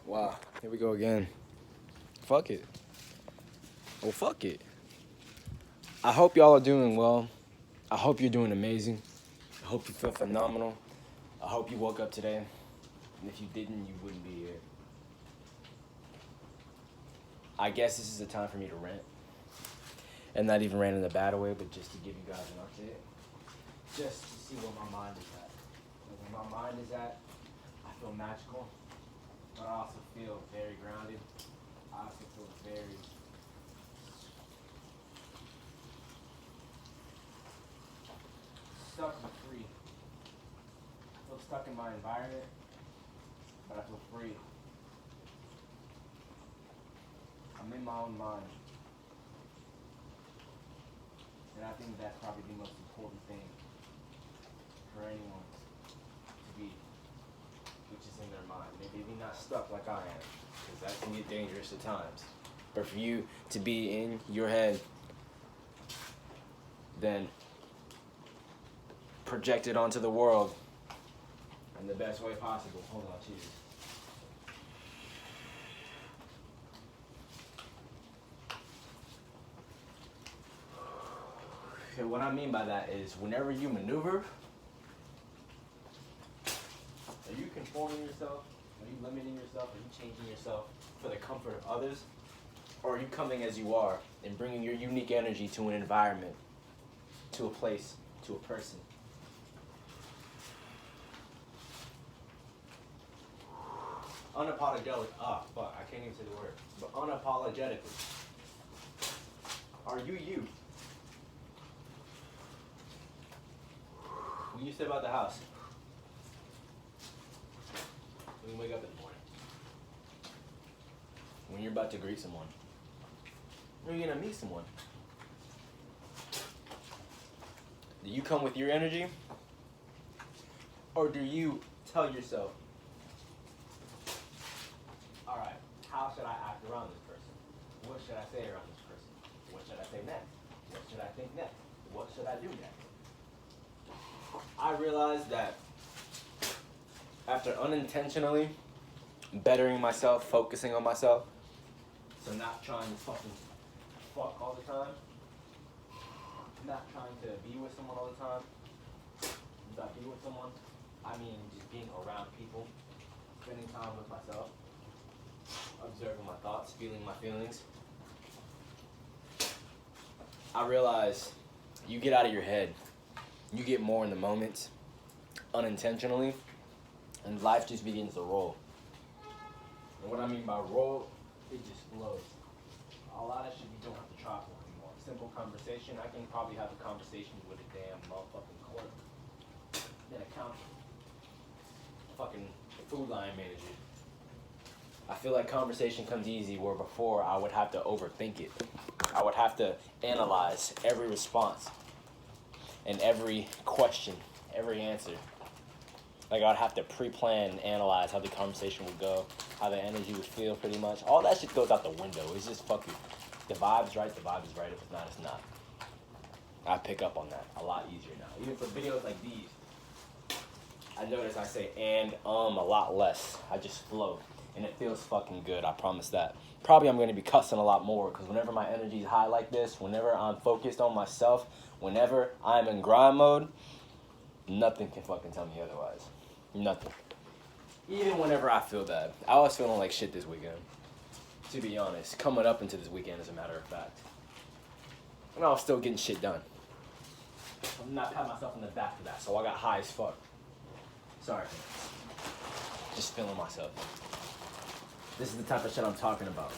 Wow, here we go again. Fuck it. Well, fuck it. I hope y'all are doing well. I hope you're doing amazing. I hope you feel phenomenal. I hope you woke up today. And if you didn't, you wouldn't be here. I guess this is a time for me to rant. And not even rant in a bad way, but just to give you guys an update. Just to see where my mind is at. And where my mind is at, I feel magical. But I also feel very grounded. I also feel very stuck but free. I feel stuck in my environment, but I feel free. I'm in my own mind. And I think that's probably the most important thing for anyone to be, which is in their mind. Maybe be not stuck like I am, because that can get dangerous at times. But for you to be in your head, then project it onto the world in the best way possible. Hold on, cheers. Okay, what I mean by that is whenever you maneuver, are you conforming yourself? Are you limiting yourself? Are you changing yourself for the comfort of others? Or are you coming as you are and bringing your unique energy to an environment, to a place, to a person? Unapologetic. Fuck, I can't even say the word. But unapologetically. Are you you? When you step out the house, when you wake up in the morning, when you're about to greet someone, when you're gonna meet someone, do you come with your energy? Or do you tell yourself, alright, how should I act around this person? What should I say around this person? What should I say next? What should I think next? What should I do next? I realized that after unintentionally bettering myself, focusing on myself, so not trying to fucking fuck all the time, not trying to be with someone all the time, not be with someone, I mean just being around people, spending time with myself, observing my thoughts, feeling my feelings. I realize you get out of your head. You get more in the moment, unintentionally, and life just begins to roll. And what I mean by roll, it just flows. A lot of shit you don't have to try for anymore. Simple conversation, I can probably have a conversation with a damn motherfucking clerk, then accountant, fucking food line manager. I feel like conversation comes easy where before I would have to overthink it. I would have to analyze every response and every question, every answer. Like I'd have to pre-plan and analyze how the conversation would go, how the energy would feel pretty much. All that shit goes out the window. It's just fucking, the vibe's right, the vibe is right. If it's not, it's not. I pick up on that a lot easier now. Even for videos like these, I notice I say and a lot less. I just flow. And it feels fucking good, I promise that. Probably I'm gonna be cussing a lot more because whenever my energy is high like this, whenever I'm focused on myself, whenever I'm in grind mode, nothing can fucking tell me otherwise. Nothing. Even whenever I feel bad. I was feeling like shit this weekend. To be honest. Coming up into this weekend, as a matter of fact. And I was still getting shit done. I'm not patting myself on the back for that, so I got high as fuck. Sorry. Just feeling myself. This is the type of shit I'm talking about.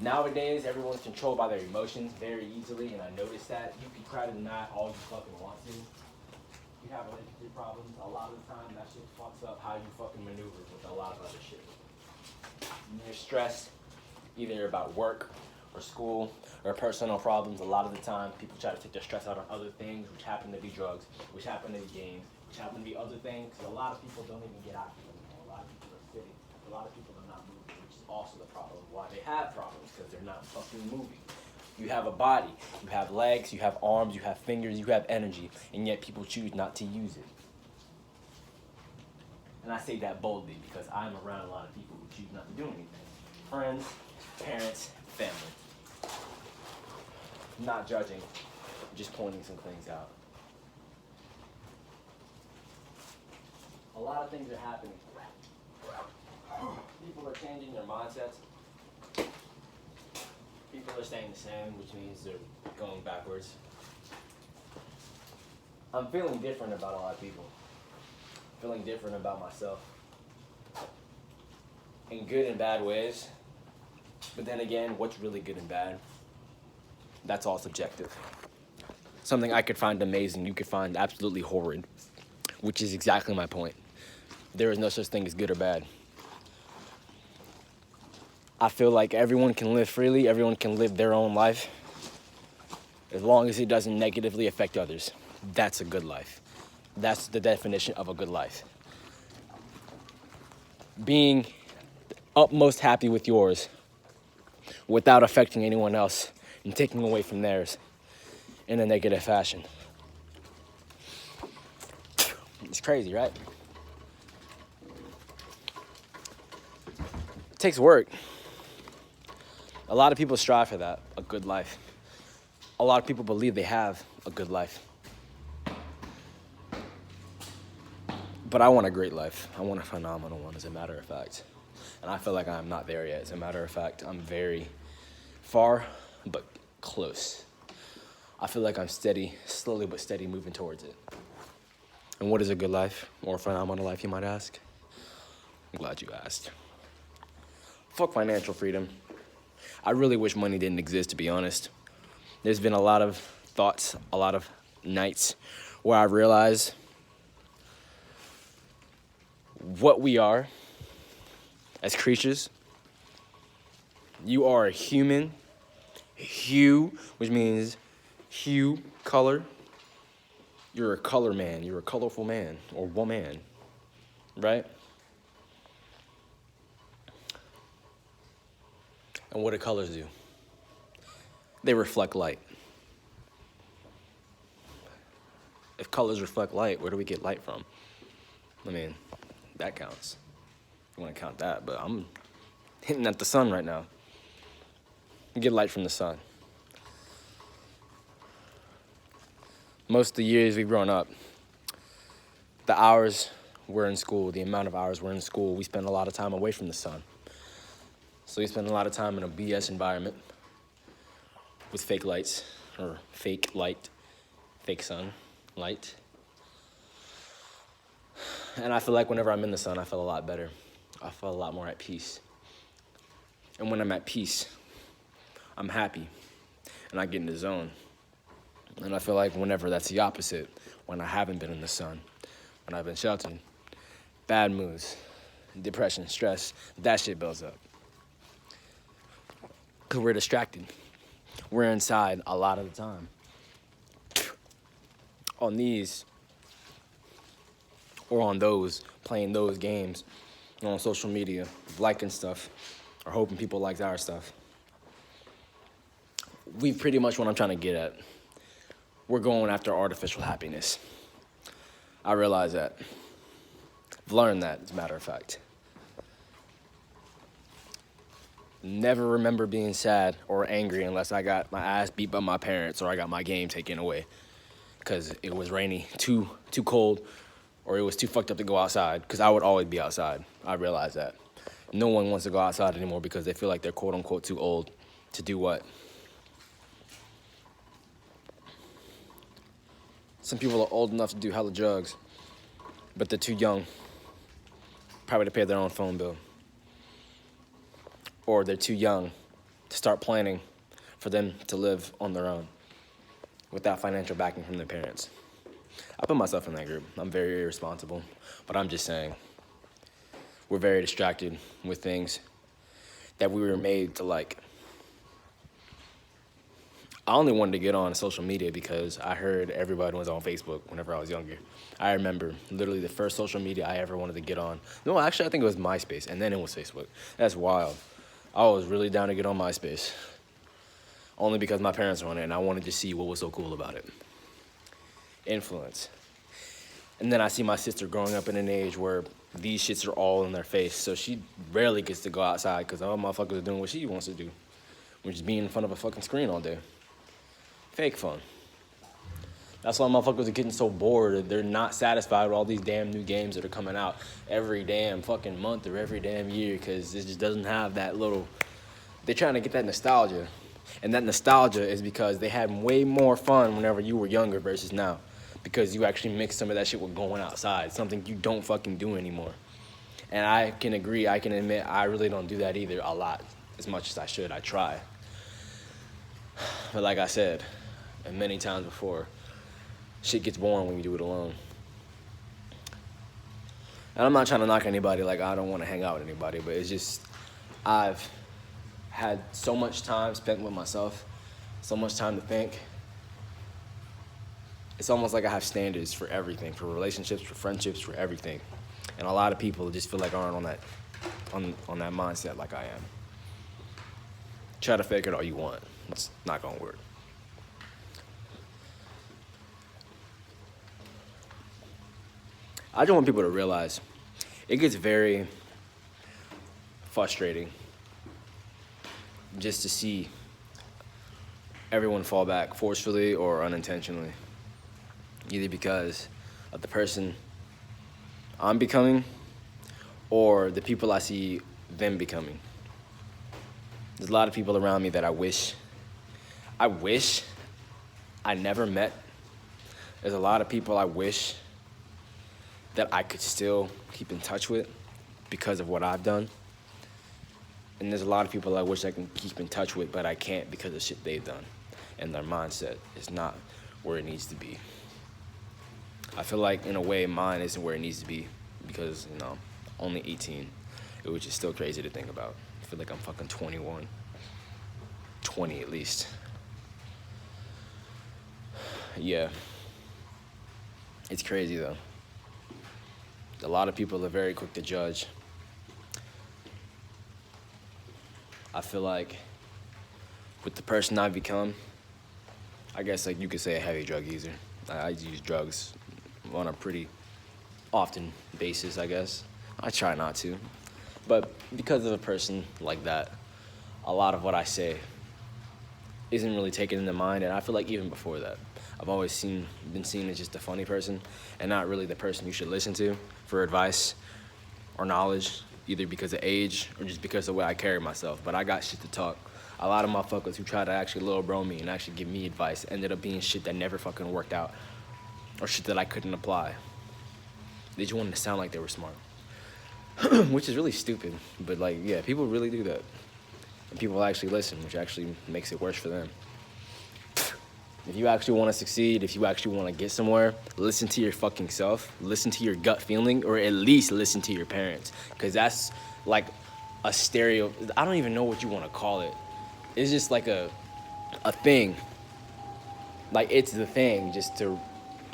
Nowadays, everyone's controlled by their emotions very easily, and I noticed that. You can try to deny all you fucking want to. You have relationship problems, a lot of the time that shit fucks up how you fucking maneuver with a lot of other shit. When you're stressed, either about work or school or personal problems, a lot of the time people try to take their stress out on other things, which happen to be drugs, which happen to be games, which happen to be other things. A lot of people don't even get out here anymore. A lot of people are sitting. A lot of people are not moving, which is also the problem why they have problems, because they're not fucking moving. You have a body, you have legs, you have arms, you have fingers, you have energy, and yet people choose not to use it. And I say that boldly because I'm around a lot of people who choose not to do anything. Friends, parents, family. Not judging, just pointing some things out. A lot of things are happening. People are changing their mindsets. People are staying the same, which means they're going backwards. I'm feeling different about a lot of people. Feeling different about myself. In good and bad ways. But then again, what's really good and bad? That's all subjective. Something I could find amazing, you could find absolutely horrid. Which is exactly my point. There is no such thing as good or bad. I feel like everyone can live freely, everyone can live their own life, as long as it doesn't negatively affect others. That's a good life. That's the definition of a good life. Being utmost happy with yours without affecting anyone else and taking away from theirs in a negative fashion. It's crazy, right? It takes work. A lot of people strive for that, a good life. A lot of people believe they have a good life. But I want a great life. I want a phenomenal one, as a matter of fact. And I feel like I'm not there yet. As a matter of fact, I'm very far, but close. I feel like I'm steady, slowly but steady, moving towards it. And what is a good life, or a phenomenal life, you might ask? I'm glad you asked. Fuck financial freedom. I really wish money didn't exist, to be honest. There's been a lot of thoughts, a lot of nights where I realize what we are as creatures. You are a human, hue, which means hue, color. You're a color man, you're a colorful man or woman, right? And what do colors do? They reflect light. If colors reflect light, where do we get light from? I mean, that counts. You want to count that, but I'm hitting at the sun right now. You get light from the sun. Most of the years we've grown up, the hours we're in school, the amount of hours we're in school, we spend a lot of time away from the sun. So we spend a lot of time in a BS environment with fake lights, or fake light, fake sun light. And I feel like whenever I'm in the sun, I feel a lot better. I feel a lot more at peace. And when I'm at peace, I'm happy, and I get in the zone. And I feel like whenever that's the opposite, when I haven't been in the sun, when I've been sheltered, bad moods, depression, stress, that shit builds up. Because we're distracted. We're inside a lot of the time. On these, or on those, playing those games, or on social media, liking stuff, or hoping people like our stuff. We pretty much what I'm trying to get at. We're going after artificial happiness. I realize that. I've learned that, as a matter of fact. Never remember being sad or angry unless I got my ass beat by my parents or I got my game taken away because it was rainy, too cold, or it was too fucked up to go outside, because I would always be outside. I realize that. No one wants to go outside anymore because they feel like they're quote-unquote too old to do what? Some people are old enough to do hella drugs, but they're too young probably to pay their own phone bill. Or they're too young to start planning for them to live on their own without financial backing from their parents. I put myself in that group. I'm very irresponsible, but I'm just saying we're very distracted with things that we were made to like. I only wanted to get on social media because I heard everybody was on Facebook whenever I was younger. I remember literally the first social media I ever wanted to get on. No, actually, I think it was MySpace, and then it was Facebook. That's wild. I was really down to get on MySpace. Only because my parents were on it, and I wanted to see what was so cool about it. Influence. And then I see my sister growing up in an age where these shits are all in their face. So she rarely gets to go outside because all motherfuckers are doing what she wants to do, which is being in front of a fucking screen all day. Fake fun. That's why motherfuckers are getting so bored. They're not satisfied with all these damn new games that are coming out every damn fucking month or every damn year because it just doesn't have that little... They're trying to get that nostalgia. And that nostalgia is because they had way more fun whenever you were younger versus now. Because you actually mix some of that shit with going outside, something you don't fucking do anymore. And I can agree, I can admit, I really don't do that either a lot, as much as I should. I try. But like I said, and many times before, shit gets boring when you do it alone. And I'm not trying to knock anybody, like I don't want to hang out with anybody, but it's just, I've had so much time spent with myself, so much time to think. It's almost like I have standards for everything, for relationships, for friendships, for everything. And a lot of people just feel like aren't on that mindset like I am. Try to fake it all you want. It's not gonna work. I just want people to realize it gets very frustrating just to see everyone fall back forcefully or unintentionally, either because of the person I'm becoming or the people I see them becoming. There's a lot of people around me that I wish I never met. There's a lot of people I wish that I could still keep in touch with because of what I've done. And there's a lot of people I wish I can keep in touch with, but I can't because of shit they've done. And their mindset is not where it needs to be. I feel like, in a way, mine isn't where it needs to be because, only 18, which is still crazy to think about. I feel like I'm fucking 21. 20 at least. Yeah. It's crazy, though. A lot of people are very quick to judge. I feel like with the person I've become, I guess like you could say a heavy drug user. I use drugs on a pretty often basis, I guess. I try not to. But because of a person like that, a lot of what I say isn't really taken into mind. And I feel like even before that, I've always been seen as just a funny person and not really the person you should listen to for advice or knowledge, either because of age or just because of the way I carry myself. But I got shit to talk. A lot of motherfuckers who try to actually little bro me and actually give me advice ended up being shit that never fucking worked out or shit that I couldn't apply. They just wanted to sound like they were smart, which is really stupid. But like, yeah, people really do that. And people actually listen, which actually makes it worse for them. If you actually want to succeed, if you actually want to get somewhere, listen to your fucking self, listen to your gut feeling, or at least listen to your parents. Because that's like a stereo, I don't even know what you want to call it. It's just like a thing. Like, it's the thing, just to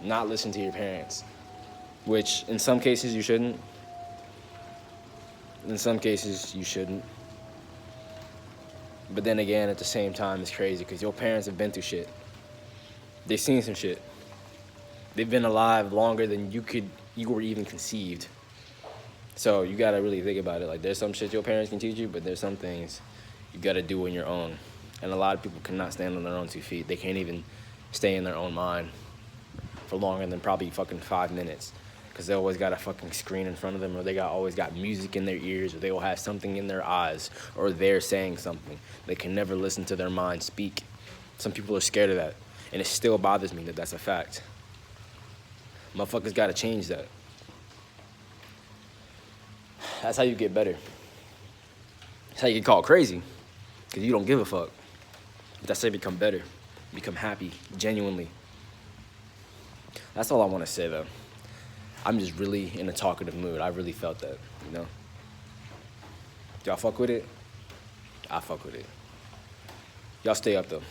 not listen to your parents. Which, in some cases, you shouldn't. In some cases, you shouldn't. But then again, at the same time, it's crazy because your parents have been through shit. They've seen some shit. They've been alive longer than you were even conceived. So you gotta really think about it. Like, there's some shit your parents can teach you, but there's some things you gotta do on your own. And a lot of people cannot stand on their own 2 feet. They can't even stay in their own mind for longer than probably fucking 5 minutes. Because they always got a fucking screen in front of them, or they always got music in their ears, or they will have something in their eyes, or they're saying something. They can never listen to their mind speak. Some people are scared of that. And it still bothers me that that's a fact. Motherfuckers gotta change that. That's how you get better. That's how you get called crazy. Because you don't give a fuck. That's how you become better. Become happy, genuinely. That's all I want to say, though. I'm just really in a talkative mood. I really felt that, Y'all fuck with it? I fuck with it. Y'all stay up, though.